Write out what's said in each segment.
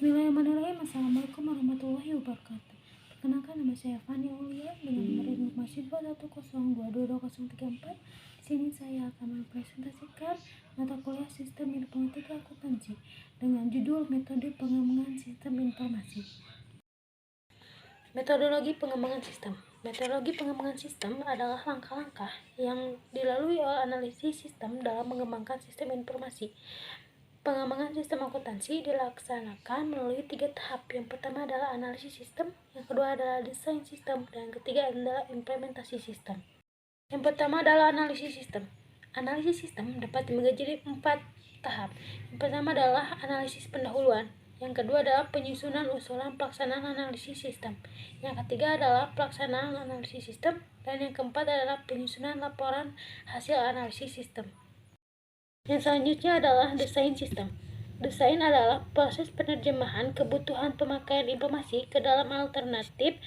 Bismillahirrahmanirrahim. Assalamualaikum warahmatullahi wabarakatuh. Perkenalkan, nama saya Fani Aulia dengan nomor induk mahasiswa 1022234. Di sini saya akan mempresentasikan mata kuliah Sistem Informatika Akuntansi dengan judul Metode Pengembangan Sistem Informasi. Metodologi pengembangan sistem. Metodologi pengembangan sistem adalah langkah-langkah yang dilalui oleh analisis sistem dalam mengembangkan sistem informasi. Pengembangan sistem akuntansi dilaksanakan melalui 3 tahap. Yang pertama adalah analisis sistem, yang kedua adalah desain sistem, dan yang ketiga adalah implementasi sistem. Yang pertama adalah analisis sistem. Analisis sistem dapat dibagi jadi 4 tahap. Yang pertama adalah analisis pendahuluan, yang kedua adalah penyusunan usulan pelaksanaan analisis sistem, yang ketiga adalah pelaksanaan analisis sistem, dan yang keempat adalah penyusunan laporan hasil analisis sistem. Yang selanjutnya adalah desain sistem. Desain adalah proses penerjemahan kebutuhan pemakaian informasi ke dalam alternatif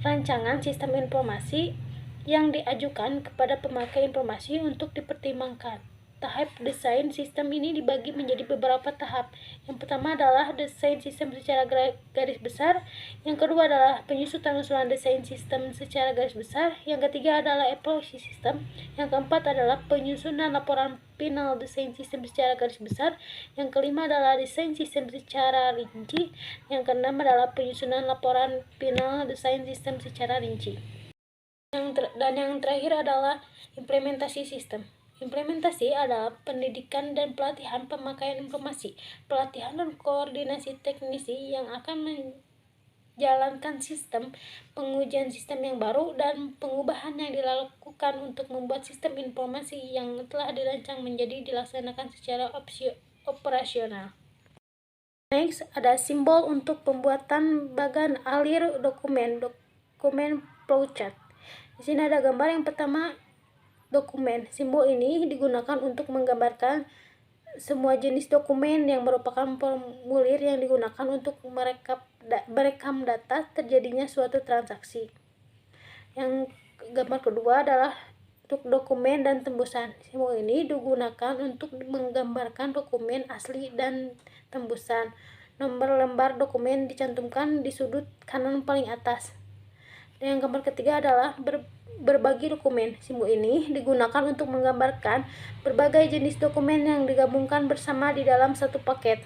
rancangan sistem informasi yang diajukan kepada pemakai informasi untuk dipertimbangkan. Tahap desain sistem ini dibagi menjadi beberapa tahap. Yang pertama adalah desain sistem secara garis besar, yang kedua adalah penyusunan usulan desain sistem secara garis besar, yang ketiga adalah evaluasi sistem, yang keempat adalah penyusunan laporan final desain sistem secara garis besar, yang kelima adalah desain sistem secara rinci, yang keenam adalah penyusunan laporan final desain sistem secara rinci. Dan yang terakhir adalah implementasi sistem. Implementasi adalah pendidikan dan pelatihan pemakaian informasi, pelatihan dan koordinasi teknisi yang akan menjalankan sistem, pengujian sistem yang baru, dan pengubahan yang dilakukan untuk membuat sistem informasi yang telah dirancang menjadi dilaksanakan secara operasional. Next, ada simbol untuk pembuatan bagan alir dokumen flowchart. Di sini ada gambar yang pertama, dokumen. Simbol ini digunakan untuk menggambarkan semua jenis dokumen yang merupakan formulir yang digunakan untuk merekam data terjadinya suatu transaksi. Yang gambar kedua adalah untuk dokumen dan tembusan. Simbol ini digunakan untuk menggambarkan dokumen asli dan tembusan. Nomor lembar dokumen dicantumkan di sudut kanan paling atas. Dan yang gambar ketiga adalah berbagi dokumen. Simbol ini digunakan untuk menggambarkan berbagai jenis dokumen yang digabungkan bersama di dalam satu paket.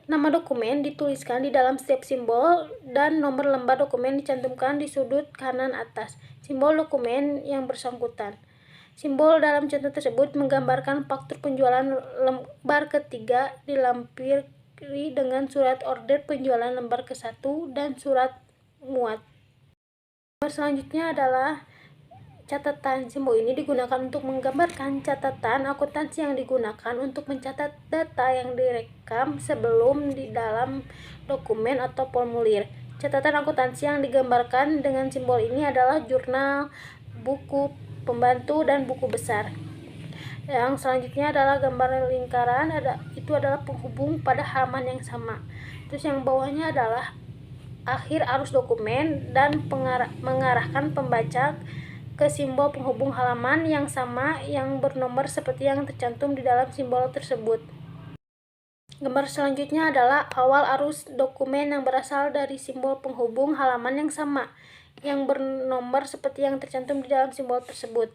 Nama dokumen dituliskan di dalam setiap simbol dan nomor lembar dokumen dicantumkan di sudut kanan atas simbol dokumen yang bersangkutan. Simbol dalam contoh tersebut menggambarkan faktur penjualan lembar ketiga dilampiri dengan surat order penjualan lembar ke-1 dan surat muat. Selanjutnya adalah catatan. Simbol ini digunakan untuk menggambarkan catatan akuntansi yang digunakan untuk mencatat data yang direkam sebelum di dalam dokumen atau formulir. Catatan akuntansi yang digambarkan dengan simbol ini adalah jurnal, buku pembantu, dan buku besar. Yang selanjutnya adalah gambar lingkaran, itu adalah penghubung pada halaman yang sama. Terus yang bawahnya adalah akhir arus dokumen dan mengarahkan pembaca ke simbol penghubung halaman yang sama yang bernomor seperti yang tercantum di dalam simbol tersebut. Gambar selanjutnya adalah awal arus dokumen yang berasal dari simbol penghubung halaman yang sama yang bernomor seperti yang tercantum di dalam simbol tersebut.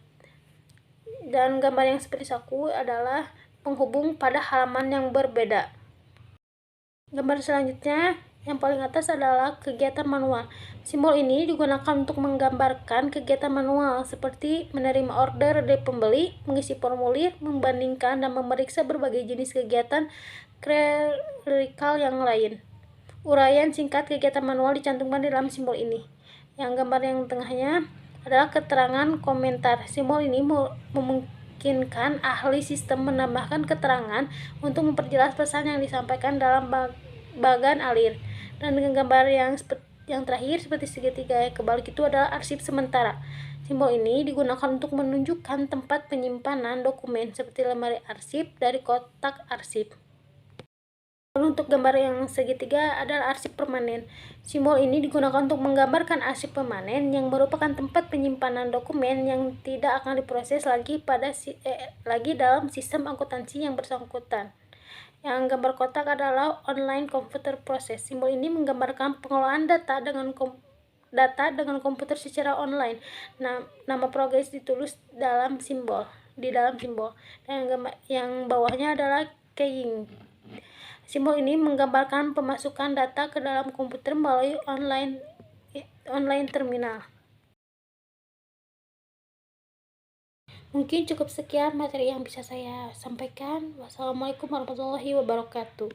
Dan gambar yang seperti saku adalah penghubung pada halaman yang berbeda. Gambar selanjutnya yang paling atas adalah kegiatan manual. Simbol ini digunakan untuk menggambarkan kegiatan manual seperti menerima order dari pembeli, mengisi formulir, membandingkan, dan memeriksa berbagai jenis kegiatan klerikal yang lain. Uraian singkat kegiatan manual dicantumkan di dalam simbol ini. Yang gambar yang tengahnya adalah keterangan komentar. Simbol ini memungkinkan ahli sistem menambahkan keterangan untuk memperjelas pesan yang disampaikan dalam bagan alir. Dan dengan gambar yang terakhir seperti segitiga kebalik itu adalah arsip sementara. Simbol ini digunakan untuk menunjukkan tempat penyimpanan dokumen seperti lemari arsip dari kotak arsip. Lalu untuk gambar yang segitiga adalah arsip permanen. Simbol ini digunakan untuk menggambarkan arsip permanen yang merupakan tempat penyimpanan dokumen yang tidak akan diproses lagi dalam sistem akuntansi yang bersangkutan. Yang gambar kotak adalah online computer process. Simbol ini menggambarkan pengelolaan data dengan komputer secara online. Nama progres ditulis di dalam simbol. Dan yang bawahnya adalah keying. Simbol ini menggambarkan pemasukan data ke dalam komputer melalui online terminal. Mungkin cukup sekian materi yang bisa saya sampaikan. Wassalamualaikum warahmatullahi wabarakatuh.